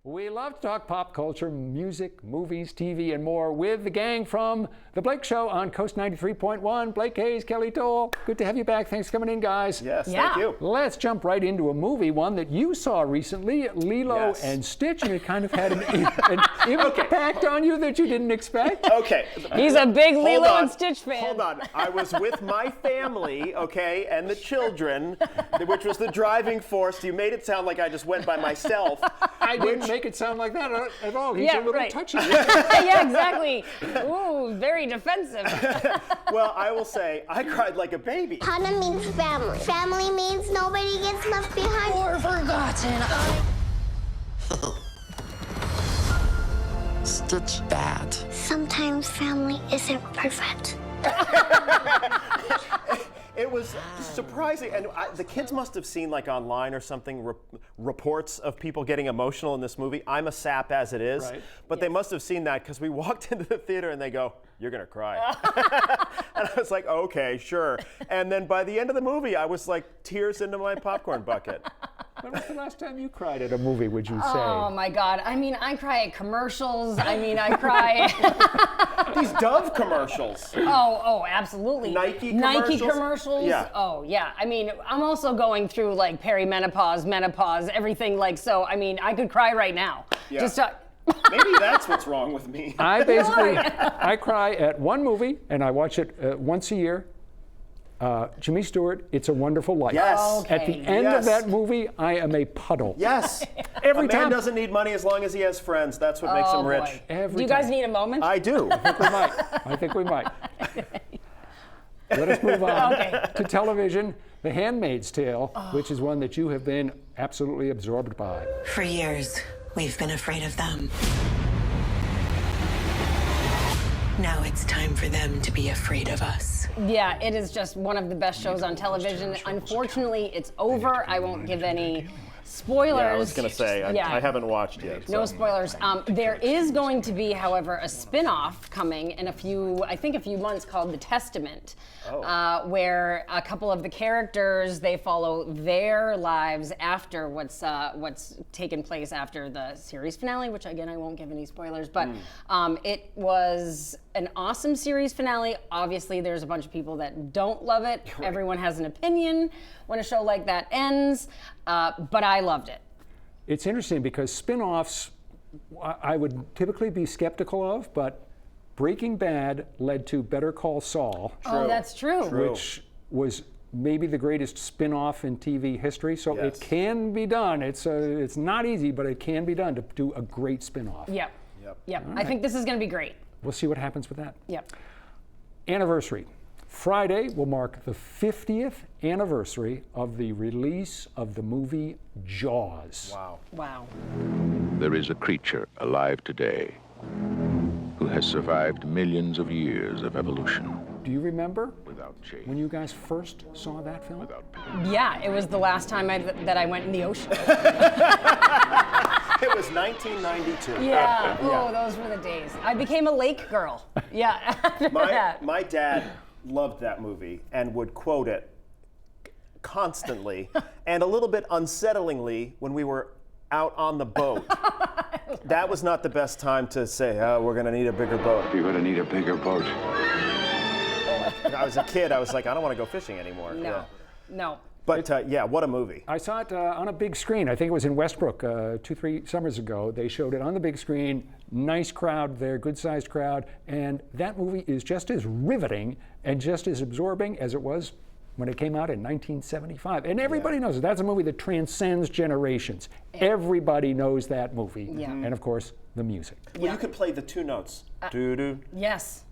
We love to talk pop culture, music, movies, TV, and more with the gang from The Blake Show on Coast 93.1. Blake, Hayes, Kelly Towle. Good to have you back. Thanks for coming in, guys. Yes, thank you. Let's jump right into a movie, one that you saw recently, Lilo and Stitch, and it kind of had an impact on you that you didn't expect. Okay. He's a big Lilo and Stitch fan. Hold on. I was with my family, okay, and the children, which was the driving force. You made it sound like I just went by myself. I didn't make it sound like that at all. He's a little touchy. Yeah, exactly. Ooh, very defensive. Well, I will say, I cried like a baby. Hana means family. Family means nobody gets left behind Or forgotten. Stitch bad. Sometimes family isn't perfect. It was surprising, and the kids must have seen, like online or something, reports of people getting emotional in this movie. I'm a sap as it is, but they must have seen that because we walked into the theater and they go, "You're gonna cry," and I was like, "Okay, sure." And then by the end of the movie, I was like tears into my popcorn bucket. When was the last time you cried at a movie, would you say? Oh my God. I mean, I cry at commercials. I mean, I cry. These Dove commercials. Oh, absolutely. Nike commercials. Yeah. Oh, yeah. I mean, I'm also going through like perimenopause, menopause, everything like so. I mean, I could cry right now. Yeah. Just Maybe that's what's wrong with me. I cry at one movie, and I watch it once a year. Jimmy Stewart, It's a Wonderful Life. Yes. At the end of that movie, I am a puddle. Yes. Every a man time. doesn't need money as long as he has friends. That's what makes him rich. Do you guys need a moment? I do. I think we might. Let us move on to television. The Handmaid's Tale, which is one that you have been absolutely absorbed by. For years, we've been afraid of them. Now it's time for them to be afraid of us. Yeah, it is just one of the best shows on television. Unfortunately, it's over. I won't give any spoilers. Yeah, I was going to say, I haven't watched yet. No spoilers. There is going to be, however, a spin-off coming in a few months called The Testament, where a couple of the characters, they follow their lives after what's taken place after the series finale, which again, I won't give any spoilers, but it was an awesome series finale. Obviously, there's a bunch of people that don't love it. Right. Everyone has an opinion when a show like that ends, but I loved it. It's interesting because spin-offs I would typically be skeptical of, but Breaking Bad led to Better Call Saul. Oh, that's true. Which was maybe the greatest spin-off in TV history. So it can be done. It's not easy, but it can be done to do a great spin-off. Yep. Right. I think this is going to be great. We'll see what happens with that. Yep. Anniversary. Friday will mark the 50th anniversary of the release of the movie Jaws. Wow. There is a creature alive today who has survived millions of years of evolution. Do you remember Without change. when you guys first saw that film? Without pain. Yeah, it was the last time that I went in the ocean. It was 1992. Yeah. Oh, those were the days. I became a lake girl. Yeah. After that. My dad loved that movie and would quote it constantly and a little bit unsettlingly when we were out on the boat. That was not the best time to say, "Oh, we're going to need a bigger boat." You're going to need a bigger boat. I was a kid. I was like, I don't want to go fishing anymore. No. But what a movie. I saw it on a big screen. I think it was in Westbrook 2-3 summers ago. They showed it on the big screen. Nice crowd there, good-sized crowd. And that movie is just as riveting and just as absorbing as it was when it came out in 1975. And everybody knows it. That's a movie that transcends generations. Everybody knows that movie. Yeah. And, of course, the music. Well, you could play the two notes. Doo-doo. Yes.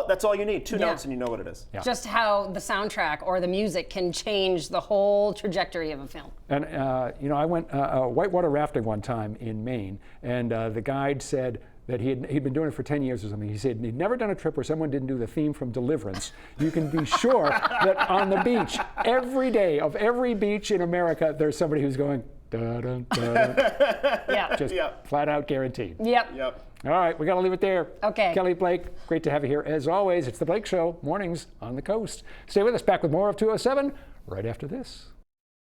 That's all you need. Two notes and you know what it is. Yeah. Just how the soundtrack or the music can change the whole trajectory of a film. And, I went whitewater rafting one time in Maine, and the guide said that he'd been doing it for 10 years or something. He said he'd never done a trip where someone didn't do the theme from Deliverance. You can be sure that on the beach, every day of every beach in America, there's somebody who's going, da-dun, da-dun. Yeah. Just flat out guaranteed. Yep. All right, we got to leave it there. Okay. Kelly, Blake, great to have you here. As always, it's The Blake Show, mornings on the coast. Stay with us, back with more of 207 right after this.